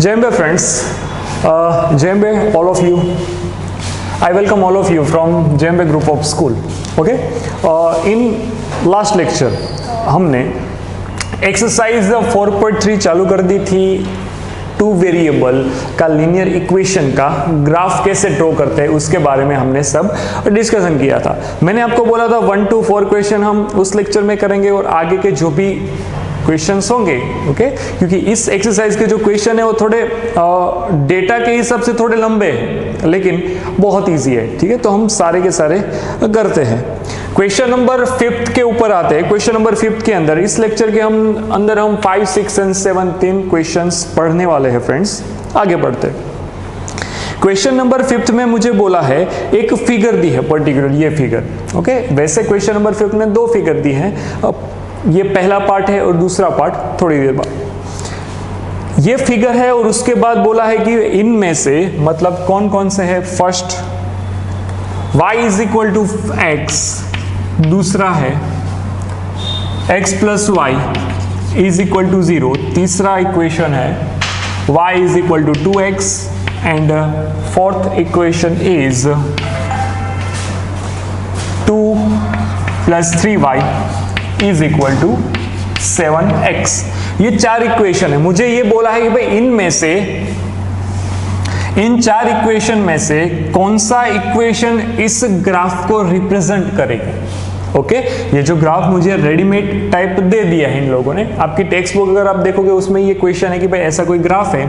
Jembe friends, Jembe all of you. I welcome all of you from Jembe group of school. Okay. In last lecture हमने exercise 4.3 चालू कर दी थी। Two variable का linear equation का graph कैसे draw करते हैं उसके बारे में हमने सब डिस्कशन किया था। मैंने आपको बोला था 1 to 4 क्वेश्चन हम उस लेक्चर में करेंगे और आगे के जो भी क्वेश्चंस होंगे, ओके, क्योंकि इस एक्सरसाइज के जो क्वेश्चन है वो थोड़े डेटा के हिसाब से थोड़े लंबे हैं लेकिन बहुत इजी है। ठीक है, तो हम सारे के सारे करते हैं। क्वेश्चन नंबर 5 के ऊपर आते हैं। क्वेश्चन नंबर 5 के अंदर इस लेक्चर के अंदर हम 5, 6 और 7 तीन क्वेश्चंस पढ़ने वाले हैं फ्रेंड्स। आगे बढ़ते हैं। क्वेश्चन नंबर 5 में मुझे बोला है एक फिगर दी है, पर्टिकुलर ये फिगर। ओके, वैसे क्वेश्चन नंबर 5 में 2 फिगर दी है। ये पहला पार्ट है और दूसरा पार्ट थोड़ी देर बाद। ये फिगर है और उसके बाद बोला है कि इनमें से मतलब कौन कौन से है। First y is equal to x, दूसरा है x plus y is equal to 0, तीसरा इक्वेशन है y is equal to 2x and fourth equation is 2 plus 3y is equal to 7x। ये 4 इक्वेशन है। मुझे ये बोला है कि भाई इनमें से इन 4 इक्वेशन में से कौन सा इक्वेशन इस ग्राफ को रिप्रेजेंट करेगा। ओके, ये जो ग्राफ मुझे रेडीमेड टाइप दे दिया है इन लोगों ने। आपकी टेक्स्ट बुक अगर आप देखोगे उसमें ये क्वेश्चन है कि भाई ऐसा कोई ग्राफ है,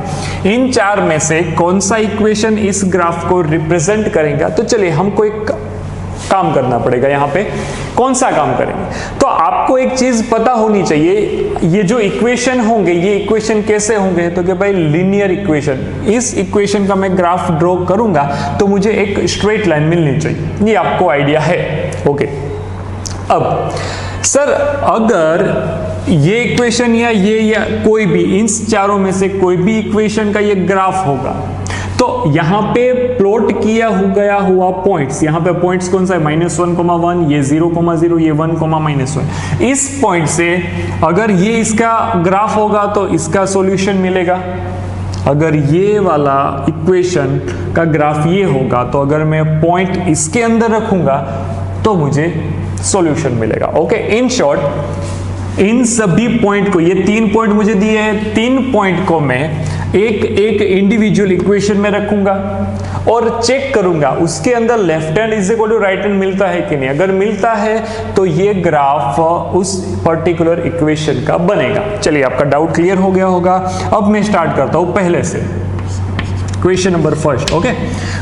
इन 4 में से कौन सा इक्वेशन इस ग्राफ को रिप्रेजेंट करेगा। तो चलिए हमको एक काम करना पड़ेगा। यहाँ पे कौन सा काम करेंगे, तो आपको एक चीज पता होनी चाहिए, ये जो इक्वेशन होंगे ये इक्वेशन कैसे होंगे। तो कि भाई लीनियर इक्वेशन, इस इक्वेशन का मैं ग्राफ ड्रॉ करूंगा तो मुझे एक स्ट्रेट लाइन मिलनी चाहिए। ये आपको आइडिया है। ओके, अब सर अगर ये इक्वेशन या कोई भी इन चारों में से कोई भी इक्वेशन का ये ग्राफ होगा तो यहाँ पे प्लॉट किया गया हुआ पॉइंट्स, यहाँ पे पॉइंट्स कौन सा है, -1, ये 0, ये 1, -1। इस पॉइंट से अगर ये इसका ग्राफ होगा तो इसका सॉल्यूशन मिलेगा। अगर ये वाला इक्वेशन का ग्राफ ये होगा तो अगर मैं पॉइंट इसके अंदर रखूंगा तो मुझे सॉल्यूशन मिलेगा। ओके, इन शॉर्ट इन सभी पॉइंट को, ये 3 पॉइंट मुझे दिए हैं, 3 पॉइंट को मैं एक इंडिविजुअल इक्वेशन में रखूंगा और चेक करूंगा उसके अंदर left hand is equal to right hand मिलता है कि नहीं। अगर मिलता है तो ये ग्राफ उस पर्टिकुलर इक्वेशन का बनेगा। चलिए, आपका डाउट क्लियर हो गया होगा। अब मैं स्टार्ट करता हूं पहले से। Question number first. Okay,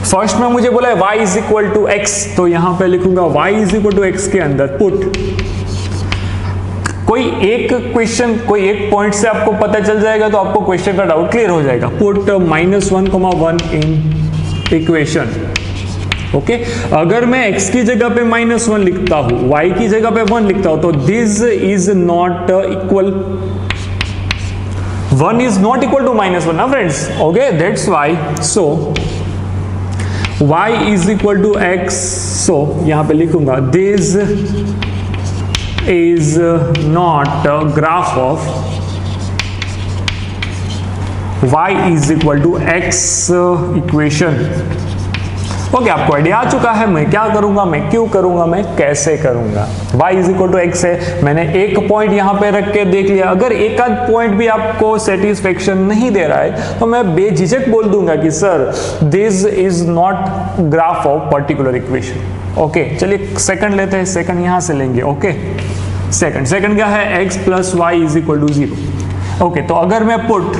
first में मुझे बोला है y is equal to x, तो यहां पे लिखूंगा y is equal to x के अंदर पुट कोई एक क्वेश्चन, कोई एक पॉइंट से आपको पता चल जाएगा तो आपको क्वेश्चन का डाउट क्लियर हो जाएगा। Put -1, 1 in equation. ओके, अगर मैं x की जगह पे -1 लिखता हूं, y की जगह पे 1 लिखता हूं तो this is not equal, 1 is not equal to -1 ना friends. Okay, that's why so y is equal to x, सो यहां पे लिखूंगा this is not a graph of y is equal to x equation। Okay, आपको idea आ चुका है मैं क्या करूंगा, मैं क्यों करूंगा, मैं कैसे करूंगा। y is equal to x है, मैंने एक पॉइंट यहां पे रख के देख लिया। अगर एक आध पॉइंट भी आपको सेटिस्फेक्शन नहीं दे रहा है तो मैं बेझिझक बोल दूंगा कि sir this is not graph of particular equation. Okay, चलिए सेकंड लेते हैं। सेकंड यहां से लेंगे। ओके, सेकंड क्या है, x plus y is equal to 0। Okay, तो अगर मैं पुट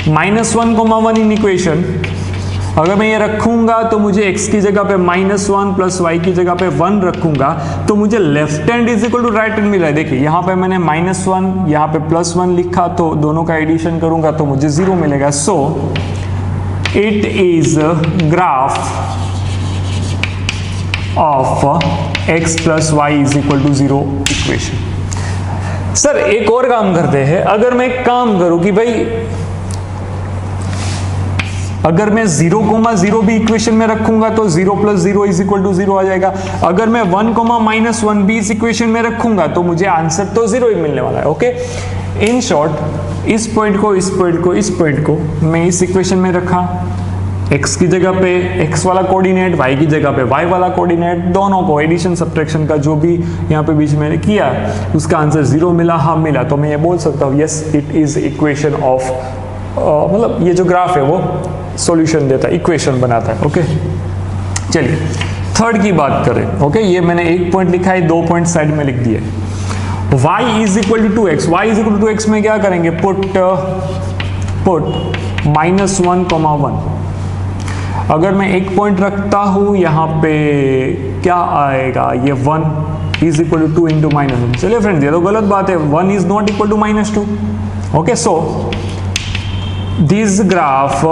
-1, 1 इन इक्वेशन, अगर मैं ये रखूंगा तो मुझे x की जगह पे -1 प्लस y की जगह पे 1 रखूंगा तो मुझे left hand is equal to right hand मिला है। देखिए यहाँ पे मैंने -1 यहाँ पे +1 लिखा तो दोनों का एडिशन करूंगा तो मुझे 0 मिलेगा। So it is graph of x plus y is equal to 0 equation. Sir एक और काम करते हैं। अगर मैं काम करूं कि भाई अगर मैं 0,0 भी इक्वेशन में रखूंगा तो 0 + 0 = 0 आ जाएगा। अगर मैं 1,-1 भी इस इक्वेशन में रखूंगा तो मुझे आंसर तो 0 ही मिलने वाला है। ओके, इन शॉर्ट इस पॉइंट को, इस पॉइंट को, इस पॉइंट को मैं इस इक्वेशन में रखा, x की जगह पे x वाला कोऑर्डिनेट, y की जगह पे y वाला कोऑर्डिनेट, दोनों को एडिशन सब्ट्रैक्शन का जो भी यहाँ पे बीच में किया उसका आंसर 0 मिला, हाँ मिला, तो मैं ये बोल सकता हूँ yes it is equation of, मतलब ये जो ग्राफ है वो सॉल्यूशन देता है, इक्वेशन बनाता है। ओके, चलिए थर्ड की बात करें। ओके, ये मैंने एक पॉइंट लिखा है, 2 पॉइंट साइड में लिख दिए। y = 2x, y = 2x में क्या करेंगे, पुट -1,1। अगर मैं एक पॉइंट रखता हूं यहाँ पे क्या आएगा, ये 1 = 2 × -1। चलिए फ्रेंड्स, ये तो गलत बात है, 1 is not equal to -2। Okay, so this graph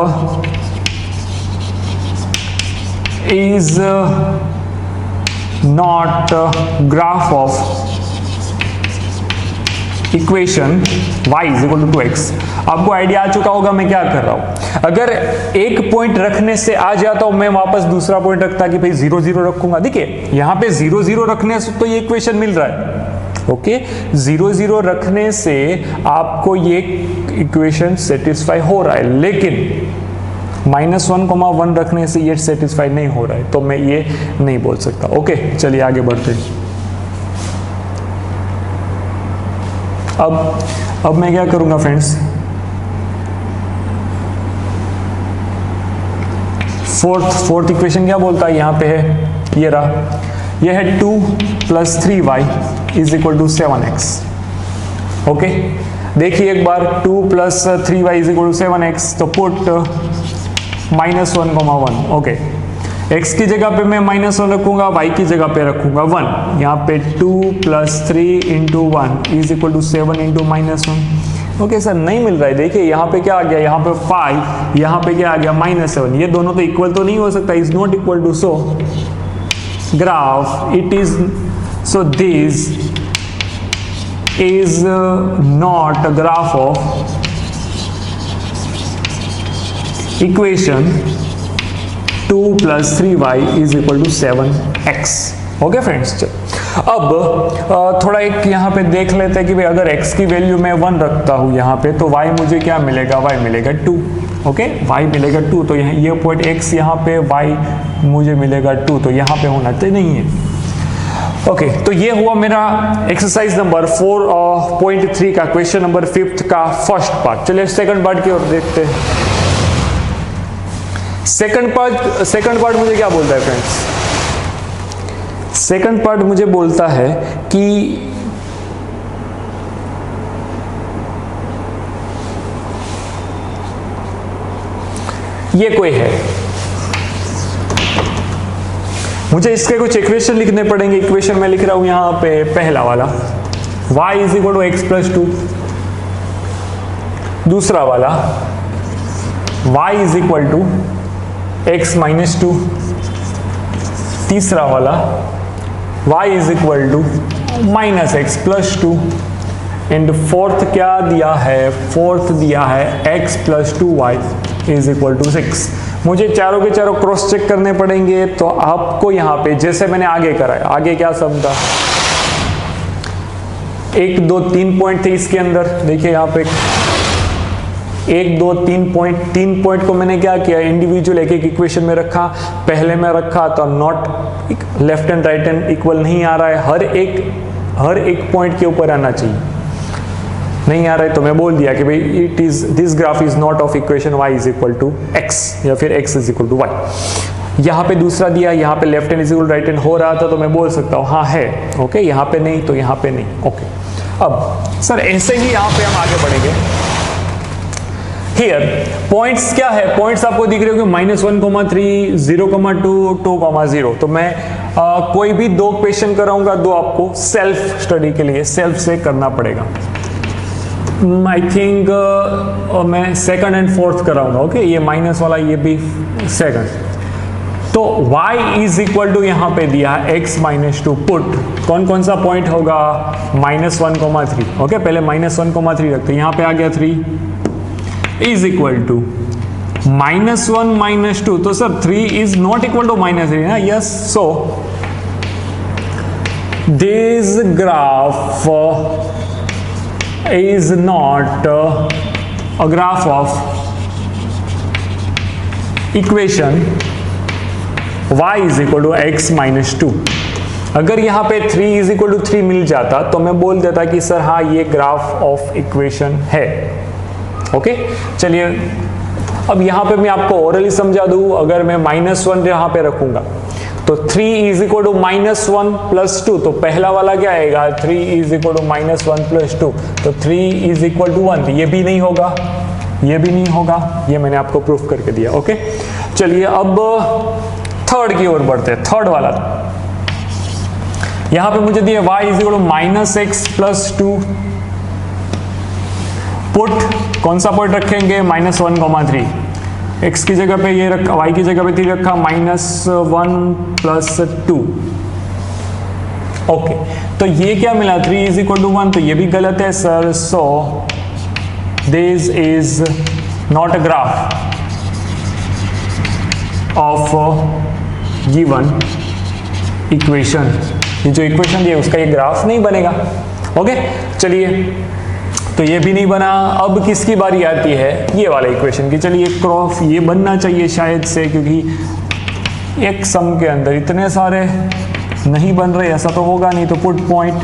is not graph of equation y = 2x। आपको आइडिया आ चुका होगा मैं क्या कर रहा हूं। अगर एक पॉइंट रखने से आ जाता हूं, मैं वापस दूसरा पॉइंट रखता कि भाई 0 0 रखूंगा। देखिए यहां पे 0 0 रखने से तो ये इक्वेशन मिल रहा है। ओके, 0 0 रखने से आपको ये इक्वेशन सेटिस्फाई हो रहा है, लेकिन -1,1 रखने से ये सेटिस्फाई नहीं हो रहा है, तो मैं ये नहीं बोल सकता। ओके, चलिए आगे बढ़ते हैं। अब मैं क्या करूंगा फ्रेंड्स, फोर्थ इक्वेशन क्या बोलता है, यहां पे है, ये रहा, ये है 2 + 3y = 7x। ओके, देखिए एक बार, 2 + 3y = 7x, तो पुट -1,1। ओके, x की जगह पे मैं -1 रखूंगा, y की जगह पे रखूंगा 1। यहाँ पे 2 + 3 × 1 = 7 × -1। ओके सर, नहीं मिल रहा है। देखिए यहाँ पे क्या आ गया, यहाँ पे 5, यहाँ पे क्या आ गया -7। ये दोनों तो इक्वल तो नहीं हो सकता, is not equal to, so graph it is, so this is not a graph of equation 2 + 3y = 7x। Okay friends, अब थोड़ा एक यहाँ पे देख लेते हैं कि भाई अगर x की वैल्यू मैं 1 रखता हूँ यहाँ पे, तो y मुझे क्या मिलेगा, y मिलेगा 2। ओके, y मिलेगा 2, तो यहाँ ये पॉइंट x यहाँ पे, y मुझे मिलेगा 2, तो यहाँ पे होना चाहिए, नहीं है। ओके, तो ये हुआ मेरा एक्सरसाइज नंबर 4.3 का, क्वेश्चन नंबर 5 का फर्स्ट पार्ट। चलिए सेकंड पार्ट की ओर देखते हैं। सेकंड पार्ट मुझे क्या बोलता है फ्रेंड्स, सेकंड पार्ट मुझे बोलता है कि ये कोई है, मुझे इसके कुछ इक्वेशन लिखने पड़ेंगे। इक्वेशन मैं लिख रहा हूं यहां पे पहला वाला, y = x + 2। दूसरा वाला y = x - 2। तीसरा वाला y = -x + 2। एंड फोर्थ क्या दिया है, फोर्थ दिया है x + 2y = 6। मुझे चारों के चारों क्रॉस चेक करने पड़ेंगे। तो आपको यहाँ पे जैसे मैंने आगे करा है, आगे क्या सब था, 1 2 3 पॉइंट थे इसके अंदर। देखिए यहाँ पे 1 2 3 पॉइंट को मैंने क्या किया, इंडिविजुअल एक एक इक्वेशन में रखा। पहले में रखा तो not left and right hand equal नहीं आ रहा है, हर एक पॉइंट के ऊपर आना चाहिए। नहीं आ रहा है तो मैं बोल दिया कि भाई it is, this graph is not of equation y = x या फिर x = y। यहाँ पे दूसरा दिया, यहाँ पे left hand equal right hand हो रहा था, तो मैं बोल सकता हूँ हाँ है। ओके, यहाँ पे नहीं तो यहाँ पे नहीं। ओके, अब सर ऐसे ही यहाँ पे हम आगे बढ़ेंगे। हियर पॉइंट्स क्या है, पॉइंट्स आपको दिख रहे हो कि -1,3, 0,2, 2,0। तो मैं कोई भी 2 क्वेश्चन कराऊंगा, 2 आपको सेल्फ स्टडी के लिए सेल्फ से करना पड़ेगा। आई थिंक मैं सेकंड एंड फोर्थ कराऊंगा। ओके, ये माइनस वाला, ये भी सेकंड। तो y = यहाँ पे दिया x - 2, पुट कौन कौन सा पॉइंट होगा, -1,3। ओके, पहले -1,3 रखते, यहाँ पे आ गया 3 = -1 -2, तो sir 3 is not equal to -3 ना, yes, so this graph is not a graph of equation y is equal to x -2। अगर यहाँ पे 3 इज इक्वल टू 3 मिल जाता तो मैं बोल देता कि सर हाँ ये ग्राफ ऑफ इक्वेशन है। ओके, चलिए अब यहाँ पे मैं आपको ओरली समझा दूं। अगर मैं -1 यहाँ पे रखूंगा तो 3 इज इक्वल टू -1 + 2, तो पहला वाला क्या आएगा, 3 इज इक्वल टू -1 + 2, तो 3 इज इक्वल टू 1, ये भी नहीं होगा, ये भी नहीं होगा, ये मैंने आपको प्रूफ करके दिया। ओके, चलिए अब थर्ड की ओर बढ़ते हैं। थर्ड वाला यहां पे मुझे दिया y is equal to -x + 2, put कौन सा पुट रखेंगे, -1, 3, x की जगह पे ये रखा, y की जगह पे 3 रखा, -1 + 2। ओके, तो ये क्या मिला, 3 इज इक्वल टू 1, तो ये भी गलत है sir. So this is not a graph of given equation. ये जो इक्वेशन है उसका ये ग्राफ नहीं बनेगा। ओके, चलिए तो ये भी नहीं बना। अब किसकी बारी आती है, ये वाला इक्वेशन की। चलिए क्रॉफ ये बनना चाहिए शायद से, क्योंकि एक सम के अंदर इतने सारे नहीं बन रहे, ऐसा तो होगा नहीं। तो पुट पॉइंट,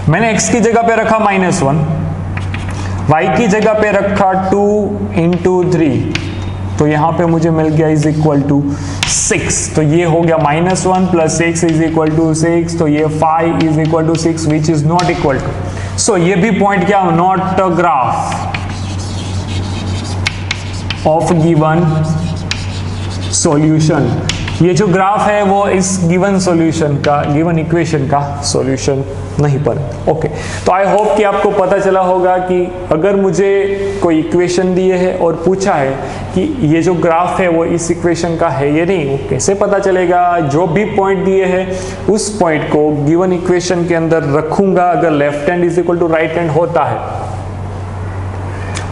मैंने x की जगह पे रखा -1, y की जगह पे रखा 2 × 3, तो यहां पे मुझे मिल गया इज इक्वल टू 6। तो ये हो गया -1 + 6 इज इक्वल टू 6, तो ये 5 is equal to 6 which is not equal to. So ये भी पॉइंट क्या, not a graph of given solution. ये जो ग्राफ है वो इस गिवन सॉल्यूशन का, गिवन इक्वेशन का सॉल्यूशन नहीं पर। ओके, तो आई होप कि आपको पता चला होगा कि अगर मुझे कोई इक्वेशन दिए है और पूछा है कि ये जो ग्राफ है वो इस इक्वेशन का है या नहीं, वो कैसे पता चलेगा। जो भी पॉइंट दिए हैं उस पॉइंट को गिवन इक्वेशन के अंदर रखूंगा। अगर left hand is equal to right hand होता है,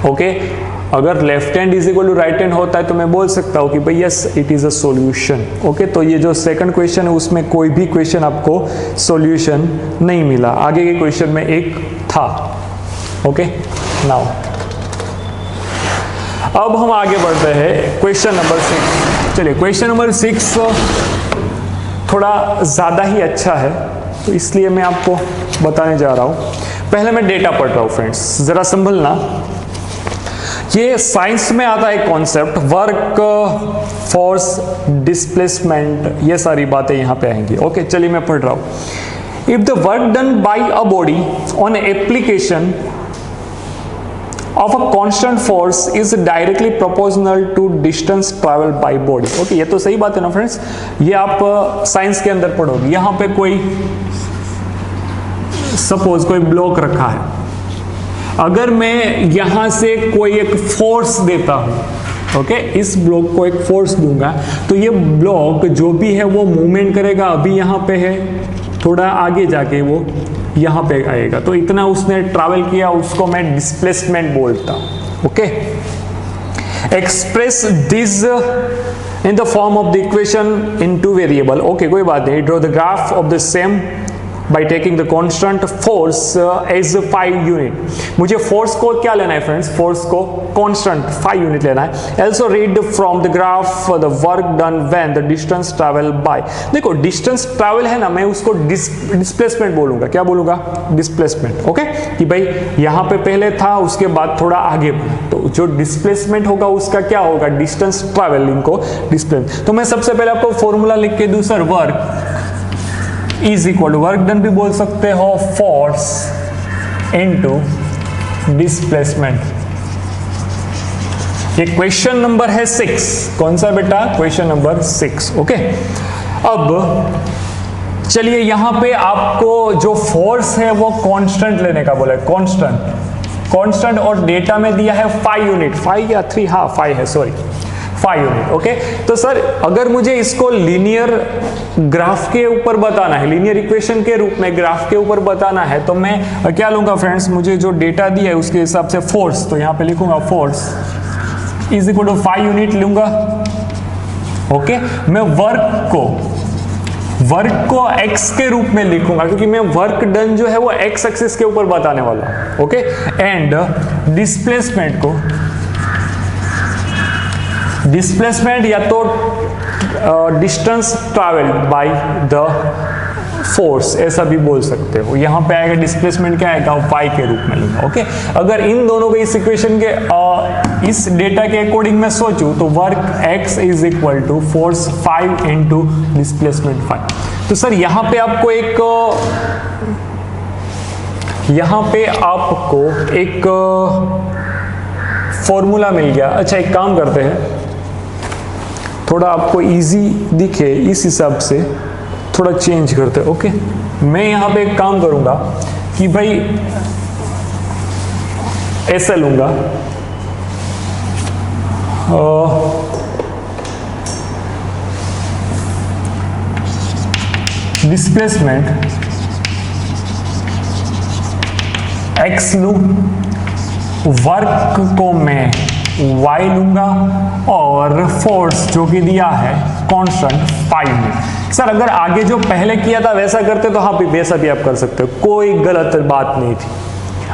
ओके, अगर left hand is equal to right hand होता है तो मैं बोल सकता हूं कि भाई yes it is a solution. Okay, तो ये जो सेकंड क्वेश्चन है उसमें कोई भी क्वेश्चन आपको सॉल्यूशन नहीं मिला, आगे के क्वेश्चन में एक था। ओके, नाउ अब हम आगे बढ़ते हैं क्वेश्चन नंबर 6। चलिए क्वेश्चन नंबर 6 थोड़ा ज्यादा ही अच्छा है, तो इसलिए मैं आपको बताने जा रहा हूं। पहले मैं डेटा पढ़ रहा हूं फ्रेंड्स, जरा संभलना। ये साइंस में आता है कॉन्सेप्ट वर्क, फोर्स, डिस्प्लेसमेंट, ये सारी बातें यहां पे आएंगी। ओके, चलिए मैं पढ़ रहा हूं। If the work done by a body on application of a constant force is directly proportional to distance travel by body. Okay, ये तो सही बात है ना फ्रेंड्स, ये आप साइंस के अंदर पढ़ोगे। यहां पे कोई सपोज कोई ब्लॉक रखा है, अगर मैं यहां से कोई एक फोर्स देता हूं, ओके, इस ब्लॉक को एक फोर्स दूंगा तो ये ब्लॉक जो भी है वो मूवमेंट करेगा। अभी यहां पे है, थोड़ा आगे जाके वो यहां पे आएगा, तो इतना उसने ट्रैवल किया, उसको मैं डिस्प्लेसमेंट बोलता हूं। Okay, express this in the form of the equation in two variable. Okay, कोई बात नहीं। Draw the graph of the same by taking the constant force as 5 unit। मुझे फोर्स को क्या लेना है फ्रेंड्स, फोर्स को कांस्टेंट 5 यूनिट लेना है। also read from the graph the work done when the distance travel by। देखो distance travel है ना, मैं उसको डिस्प्लेसमेंट बोलूंगा। क्या बोलूंगा, डिस्प्लेसमेंट। ओके, कि भाई यहाँ पे पहले था, उसके बाद थोड़ा आगे बढ़ा, तो जो डिस्प्लेसमेंट होगा उसका क्या होगा, डिस्टेंस ट्रैवलिंग को डिस्प्लेसमेंट। तो मैं सबसे पहले आपको फॉर्मूला लिख के दूं sir, work is equal to, work done भी बोल सकते हो, फोर्स इनटू डिस्प्लेसमेंट। ये क्वेश्चन नंबर है 6। कौन सा बेटा, क्वेश्चन नंबर 6। ओके, अब चलिए यहां पे आपको जो फोर्स है वो कांस्टेंट लेने का बोला है, कांस्टेंट, और डेटा में दिया है 5 यूनिट, 5 या 3, हाँ 5 है, सॉरी 5 यूनिट। ओके, तो सर अगर मुझे इसको लीनियर ग्राफ के ऊपर बताना है, लीनियर इक्वेशन के रूप में ग्राफ के ऊपर बताना है, तो मैं क्या लूंगा फ्रेंड्स, मुझे जो डेटा दिया है उसके हिसाब से फोर्स, तो यहां पे लिखूंगा force is equal to 5 unit लूंगा। ओके, मैं वर्क को x के रूप में लिखूंगा क्योंकि मैं वर्क डन जो है वो x एक्सिस के ऊपर बताने वाला हूं। ओके, एंड डिस्प्लेसमेंट या तो distance travelled by the force, ऐसा भी बोल सकते हो। यहां पे आएगा डिस्प्लेसमेंट क्या आएगा, y के रूप में लूंगा। ओके, अगर इन दोनों को इस इक्वेशन के इस डेटा के अकॉर्डिंग मैं सोचूं तो work x is equal to force 5 into displacement 5। तो सर यहां पे आपको एक फॉर्मूला मिल गया। अच्छा, एक काम करते हैं, थोड़ा आपको इजी दिखे इस हिसाब से थोड़ा चेंज करते हैं। ओके, मैं यहां पे एक काम करूंगा कि भाई ऐसा लूंगा, डिस्प्लेसमेंट x लूं, वर्क को मैं y लूंगा और फोर्स जो कि दिया है कांस्टेंट 5 में। सर अगर आगे जो पहले किया था वैसा करते तो हाँ वैसा भी आप कर सकते हो, कोई गलत बात नहीं थी।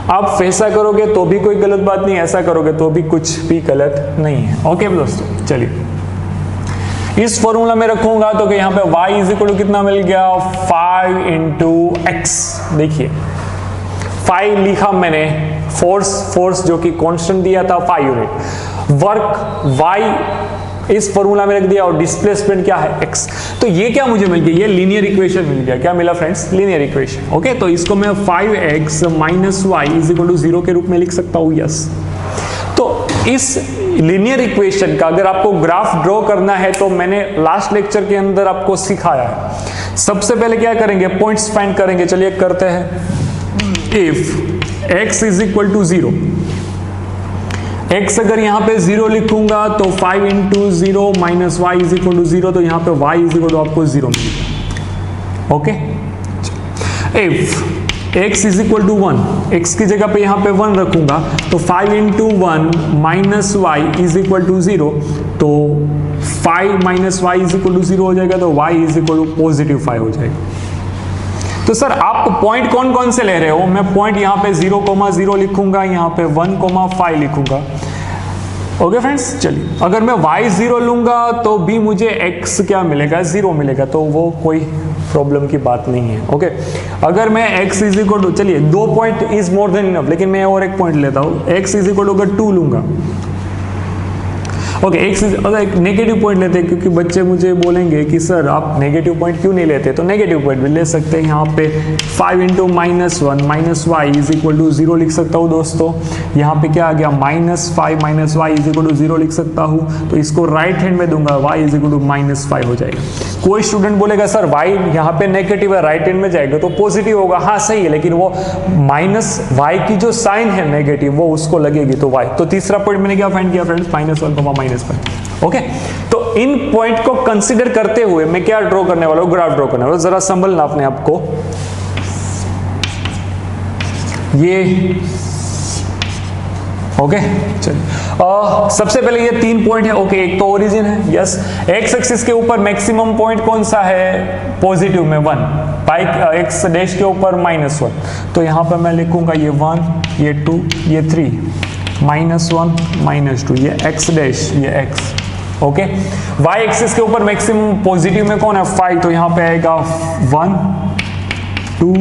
आप वैसा करोगे तो भी कोई गलत बात नहीं, ऐसा करोगे तो भी कुछ भी गलत नहीं है। ओके दोस्तों, चलिए इस फॉर्मूला में रखूंगा तो कि यहाँ पे y इज इक्वल टू कितना मिल गया, 5 इंटू एक्स। देखिए 5 लिखा मैंने, फोर्स जो कि कांस्टेंट दिया था 5 यूनिट, वर्क y इस फॉर्मूला में रख दिया और डिस्प्लेसमेंट क्या है x। तो ये क्या मुझे मिल गया, ये लीनियर इक्वेशन मिल गया। क्या मिला फ्रेंड्स, लीनियर इक्वेशन। ओके, तो इसको मैं 5x minus y is equal to 0 के रूप में लिख सकता हूं। यस, तो इस लीनियर इक्वेशन का अगर आपको ग्राफ ड्रॉ करना है तो मैंने लास्ट लेक्चर के अंदर आपको सिखाया है। सबसे पहले क्या करेंगे, पॉइंट्स फाइंड करेंगे। चलिए करते हैं। If x is equal to 0, x अगर यहां पे 0 लिखूंगा तो 5 into 0 minus y is equal to 0, तो यहां पे y इज इक्वल टू आपको 0 मिलेगा। Okay, if x is equal to 1, x की जगह पे यहां पे 1 रखूंगा तो 5 into 1 minus y is equal to 0, तो 5 minus y is equal to 0 हो जाएगा, तो y is equal to positive 5 हो जाएगा। तो सर आप पॉइंट कौन कौन से ले रहे हो, मैं पॉइंट यहाँ पे 0,0 लिखूंगा, यहाँ पे 1,5 लिखूंगा। ओके फ्रेंड्स, चलिए अगर मैं y 0 लूंगा तो भी मुझे x क्या मिलेगा, 0 मिलेगा, तो वो कोई प्रॉब्लम की बात नहीं है। ओके, अगर मैं x इज इक्वल टू, चलिए 2 point is more than enough, लेकिन मैं और एक पॉइंट लेता हूँ, x इज इक्वल टू अगर 2 लूंगा। ओके, अगर एक नेगेटिव पॉइंट लेते हैं, क्योंकि बच्चे मुझे बोलेंगे कि सर आप नेगेटिव पॉइंट क्यों नहीं लेते, तो नेगेटिव पॉइंट भी ले सकते हैं। यहाँ पे 5 into minus 1 minus y is equal to 0 लिख सकता हूँ दोस्तों। यहाँ पे क्या आ गया, -5 minus y is equal to 0 लिख सकता हूँ। तो इसको राइट हैंड में दूंगा, y इज इक्वल टू -5 हो जाएगा। कोई स्टूडेंट बोलेगा सर y यहाँ पे नेगेटिव है, राइट हैंड में जाएगा तो पॉजिटिव होगा। हाँ सही है, लेकिन वो माइनस y की जो साइन है नेगेटिव वो उसको लगेगी, तो y। तो तीसरा पॉइंट मैंने क्या फाइंड किया फ्रेंड्स, -1, -5। ओके, तो इन पॉइंट को कंसीडर करते हुए मैं क्या ड्रॉ करने वाला हूं, ग्राफ ड्रॉ करने वाला हूं। जरा संभलना अपने आप को। ये ओके, चलिए सबसे पहले ये 3 पॉइंट है। ओके, एक तो ओरिजिन है, यस। एक्स एक्सिस के ऊपर मैक्सिमम पॉइंट कौन सा है, पॉजिटिव में 1, पाई एक्स डैश के ऊपर -1, तो यहां पर मैं लिखूंगा ये 1, ये 2, ये 3, -1, -2, ये x डैश, ये x। ओके, y एक्सिस के ऊपर मैक्सिमम पॉजिटिव में कौन है, 5, तो यहां पे आएगा 1, 2,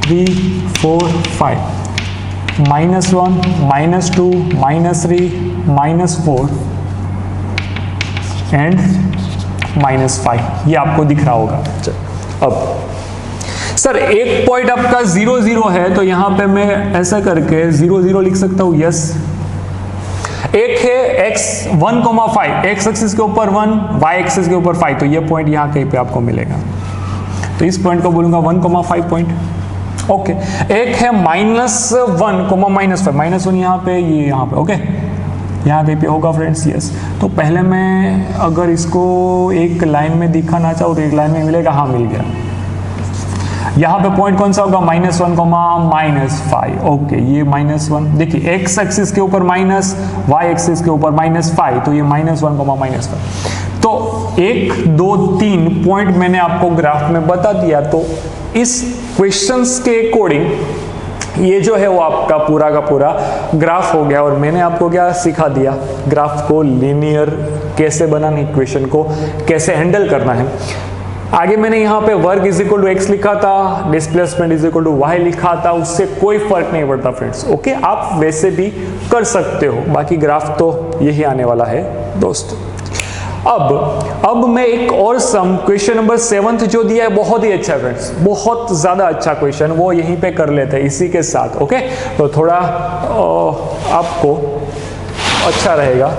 3, 4, 5, -1, -2, -3, -4 एंड -5। ये आपको दिख रहा होगा। अब सर एक पॉइंट आपका 0, 0 है, तो यहां पे मैं ऐसा करके 0, 0 लिख सकता हूं, यस। एक है x 1,5, x एक्सिस के ऊपर 1, y एक्सिस के ऊपर 5, तो ये पॉइंट यहां कहीं पे आपको मिलेगा, तो इस पॉइंट को बोलूंगा 1,5 पॉइंट। ओके, एक है -1, -5, -1 यहां पे, ये यहां पे। ओके, यहाँ कहीं पे होगा फ्रेंड्स, यस। तो पहले मैं अगर इसको एक लाइन में दिखाना चाहूँ तो एक लाइन में मिलेगा, हाँ मिल गया। यहाँ पे पॉइंट कौन सा होगा, -1, -5। ओके, ये -1, देखिए x एक्सिस के ऊपर माइनस, y एक्सिस के ऊपर -5, तो ये -1, -5। तो 1, 2, 3 पॉइंट मैंने आपको ग्राफ में बता दिया। तो इस क्वेश्चंस के अकॉर्डिंग ये जो है वो आपका पूरा का पूरा ग्राफ हो गया। और मैंने आपको क्या सिखा दिया, ग्राफ को लीनियर कैसे बनाना, इक्वेशन को कैसे हैंडल करना है। आगे मैंने यहाँ पे work is equal to x लिखा था, displacement is equal to y लिखा था, उससे कोई फर्क नहीं पड़ता फ्रेंड्स। ओके, आप वैसे भी कर सकते हो, बाकी ग्राफ तो यही आने वाला है दोस्तों। अब मैं एक और सम, क्वेश्चन नंबर 7 जो दिया है बहुत ही अच्छा फ्रेंड्स, बहुत ज्यादा अच्छा क्वेश्चन, वो यहीं पे कर लेते हैं इसी के साथ। ओके, तो थोड़ा आपको अच्छा रहेगा।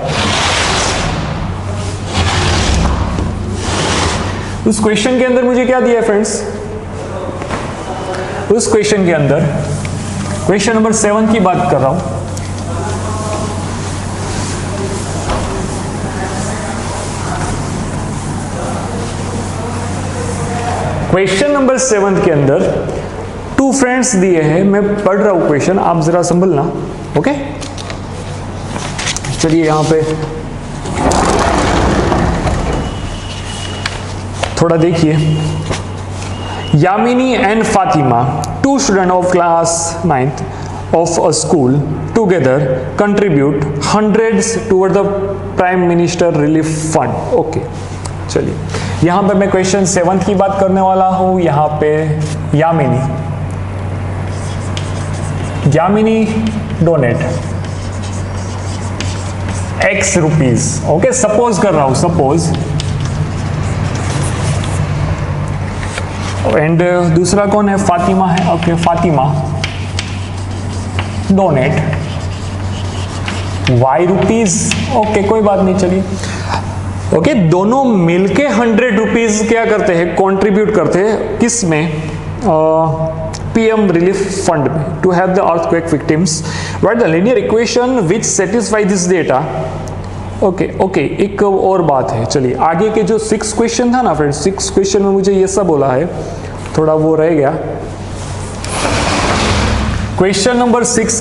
उस क्वेश्चन के अंदर मुझे क्या दिया है फ्रेंड्स, उस क्वेश्चन के अंदर, क्वेश्चन नंबर 7 की बात कर रहा हूं। क्वेश्चन नंबर 7 के अंदर 2 फ्रेंड्स दिए हैं, मैं पढ़ रहा हूं क्वेश्चन, आप जरा संभलना। ओके, चलिए यहां पे थोड़ा देखिए। Yamini and Fatima, 2 student of class 9th of a school together contribute hundreds toward the Prime Minister Relief Fund। Okay, चलिए यहां पे मैं क्वेश्चन 7 की बात करने वाला हूं। यहां पे Yamini donate X rupees. Okay, suppose कर रहा हूं, सपोज। एंड दूसरा कौन है, फातिमा है। Okay, Fatima donate Y rupees. Okay, कोई बात नहीं, चलिए। ओके, दोनों मिलके 100 रुपीज क्या करते हैं, कंट्रीब्यूट करते हैं, किस में, PM रिलीफ फंड में, to help the earthquake victims. Write the linear equation which satisfy this data. Okay, एक और बात है, चलिए आगे के जो 6 क्वेश्चन था ना फ्रेंड्स, 6 क्वेश्चन में मुझे ये सब बोला है, थोड़ा वो रह गया। क्वेश्चन नंबर 6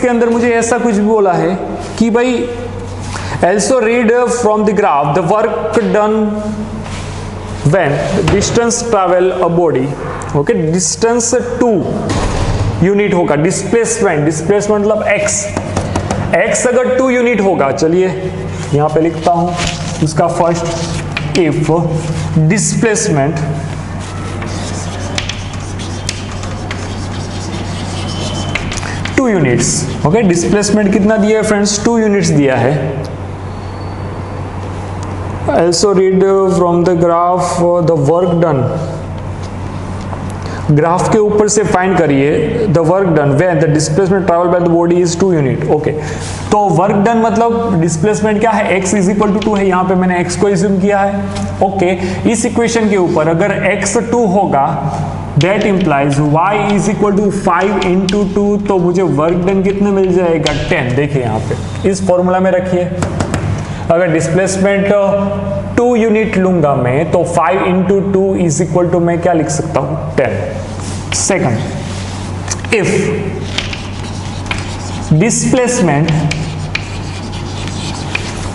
के अंदर मुझे ऐसा कुछ भी बोला है कि भाई also read from the graph the work done when distance travel a body। okay, distance 2 unit होगा, डिस्प्लेसमेंट मतलब x अगर 2 यूनिट होगा, चलिए यहां पे लिखता हूं उसका first, if displacement two units. Okay, displacement कितना दिया है फ्रेंड्स, 2 यूनिट्स दिया है। Also read from the graph the work done। Graph के ऊपर से फाइंड करिए the work done when the displacement travel by the body is 2 unit. Okay, तो वर्क डन मतलब डिस्प्लेसमेंट क्या है, x इज इक्वल टू 2 है, यहाँ पे मैंने x को एज्यूम किया है। ओके, इस इक्वेशन के ऊपर अगर x 2 होगा, that implies y is equal to 5 × 2, तो मुझे वर्क डन कितना मिल जाएगा, 10। देखिए यहाँ पे इस फॉर्मूला में रखिए, अगर डिस्प्लेसमेंट 2 यूनिट लूंगा मैं, तो 5 × 2 इज इक्वल टू मैं क्या लिख सकता हूं, 10। Second, if displacement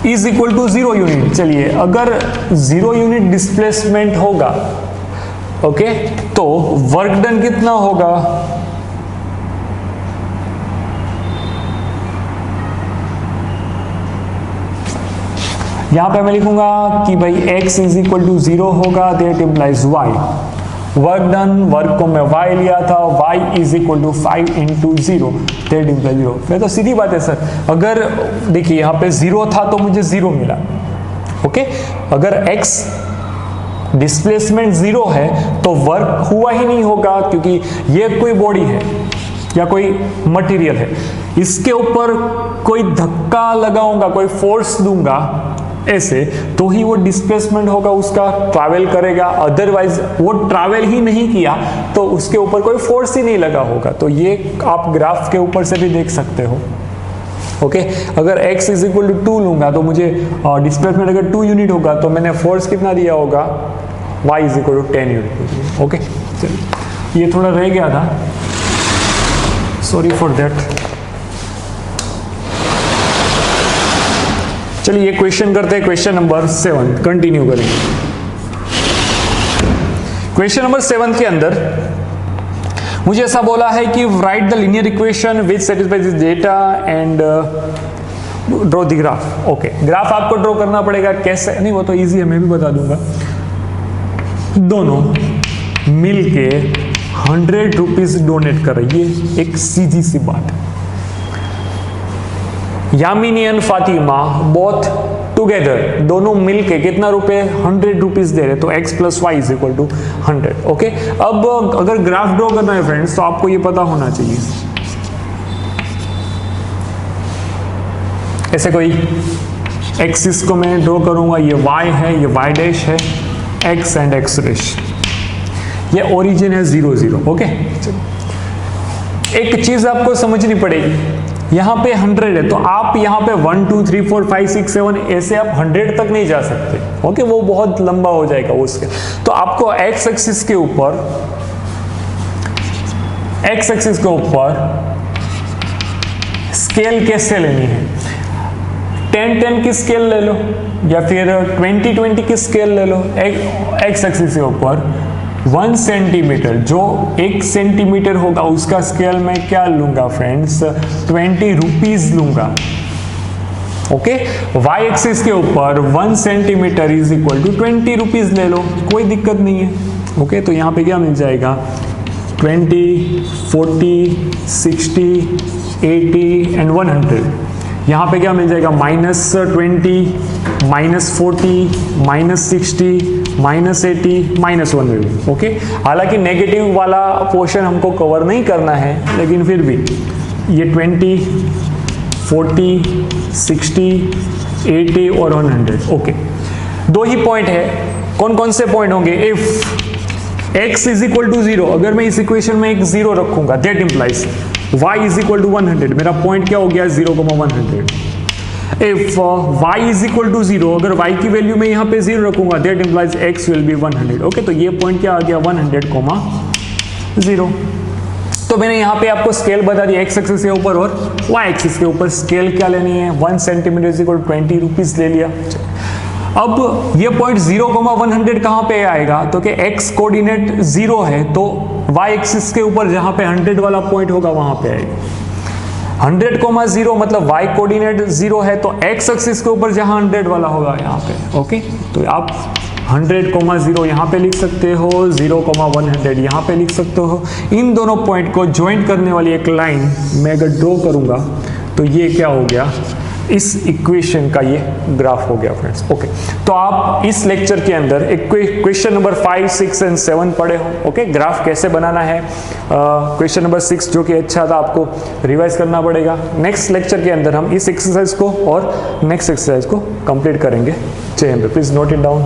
is equal to 0 unit. चलिए अगर 0 यूनिट डिस्प्लेसमेंट होगा, ओके, तो वर्क डन कितना होगा, यहां पे मैं लिखूंगा कि भाई x इज इक्वल टू 0 होगा, that implies y। Work done, work को मैं y लिया था, y is equal to 5 × 0, that implies 0। फिर तो सीधी बात है सर, अगर देखिए यहाँ पे 0 था तो मुझे 0 मिला। ओके, अगर x डिस्प्लेसमेंट 0 है तो वर्क हुआ ही नहीं होगा, क्योंकि ये कोई बॉडी है या कोई मटेरियल है, इसके ऊपर कोई धक्का लगाऊंगा, कोई फोर्स दूंगा ऐसे, तो ही वो डिस्प्लेसमेंट होगा, उसका ट्रैवल करेगा। अदरवाइज वो ट्रैवल ही नहीं किया तो उसके ऊपर कोई फोर्स ही नहीं लगा होगा। तो ये आप ग्राफ के ऊपर से भी देख सकते हो। ओके अगर x इज इक्वल टू 2 लूंगा तो मुझे डिस्प्लेसमेंट अगर 2 यूनिट होगा तो मैंने फोर्स कितना दिया होगा, y is equal to 10 unit. Okay चलिए ये थोड़ा रह गया था, सॉरी फॉर दैट। चलिए ये क्वेश्चन करते हैं, क्वेश्चन नंबर 7 कंटिन्यू करेंगे। क्वेश्चन नंबर 7 के अंदर मुझे ऐसा बोला है कि right the linear equation which satisfies this data and draw the graph. Okay graph आपको ड्रॉ करना पड़ेगा, कैसे नहीं वो तो इजी है, मैं भी बता दूंगा। दोनों मिलके 100 रुपीज डोनेट कर रही है, एक सीधी सी बात। Yamini and Fatima both together, दोनों मिलके कितना रुपए 100 रुपीज दे रहे, तो x plus y is equal to 100। Okay अब अगर ग्राफ ड्रॉ करना है फ्रेंड्स तो आपको ये पता होना चाहिए, ऐसे कोई एक्सिस को मैं ड्रॉ करूंगा, ये y है, ये y डैश है, x एंड x डैश, ये ओरिजिन है 0 0। ओके एक चीज आपको समझनी पड़ेगी, यहाँ पे 100 है तो आप यहाँ पे 1 2 3 4 5 6 7 ऐसे आप 100 तक नहीं जा सकते। ओके वो बहुत लंबा हो जाएगा उसके, तो आपको x एक्सिस के ऊपर स्केल कैसे लेनी है, 10 10 की स्केल ले लो या फिर 20 20 की स्केल ले लो। x एक्सिस के ऊपर 1 सेंटीमीटर, जो 1 सेंटीमीटर होगा उसका स्केल मैं क्या लूंगा फ्रेंड्स, 20 रुपीज लूंगा। ओके y एक्सिस के ऊपर 1 centimetre is equal to 20 rupees ले लो, कोई दिक्कत नहीं है। ओके तो यहाँ पे क्या मिल जाएगा, 20 40 60 80 एंड 100। यहाँ पे क्या मिल जाएगा, -20 -40 -60 -80 -100। ओके हालांकि नेगेटिव वाला पोर्शन हमको कवर नहीं करना है, लेकिन फिर भी ये 20 40 60 80 और 100। ओके दो ही पॉइंट है, कौन कौन से पॉइंट होंगे, if x is equal to 0, अगर मैं इस इक्वेशन में एक 0 रखूंगा that implies y is equal to 100, मेरा पॉइंट क्या हो गया 0,100। If y is equal to 0, अगर y की वैल्यू में यहाँ पे 0 रखूंगा that implies x will be 100। Okay तो ये पॉइंट क्या आ गया 100,0। तो मैंने यहाँ पे आपको स्केल बता दिया x एक्सिस के ऊपर और y एक्सिस के ऊपर स्केल क्या लेनी है, 1 सेंटीमीटर इज इक्वल 20 रुपीज ले लिया। अब ये पॉइंट 0,100 कहाँ पे आएगा, तो कि x कोऑर्डिनेट 0 है तो y एक्सिस के ऊपर जहाँ पे 100 वाला पॉइंट होगा वहां पे आएगा। 100,0 मतलब y कोऑर्डिनेट 0 है तो x एक्सिस के ऊपर जहां 100 वाला होगा यहाँ पे। ओके तो आप 100,0 यहाँ पे लिख सकते हो, 0,100 यहाँ पे लिख सकते हो। इन दोनों पॉइंट को ज्वाइंट करने वाली एक लाइन मैं अगर ड्रॉ करूंगा तो ये क्या हो गया, इस इक्वेशन का ये ग्राफ हो गया फ्रेंड्स। ओके तो आप इस लेक्चर के अंदर एक क्वेश्चन नंबर 5 6 एंड 7 पढ़े हो। ओके ग्राफ कैसे बनाना है, क्वेश्चन नंबर 6 जो कि अच्छा था आपको रिवाइज करना पड़ेगा। नेक्स्ट लेक्चर के अंदर हम इस एक्सरसाइज को और नेक्स्ट एक्सरसाइज को कंप्लीट करेंगे। जय Hind, please note it down.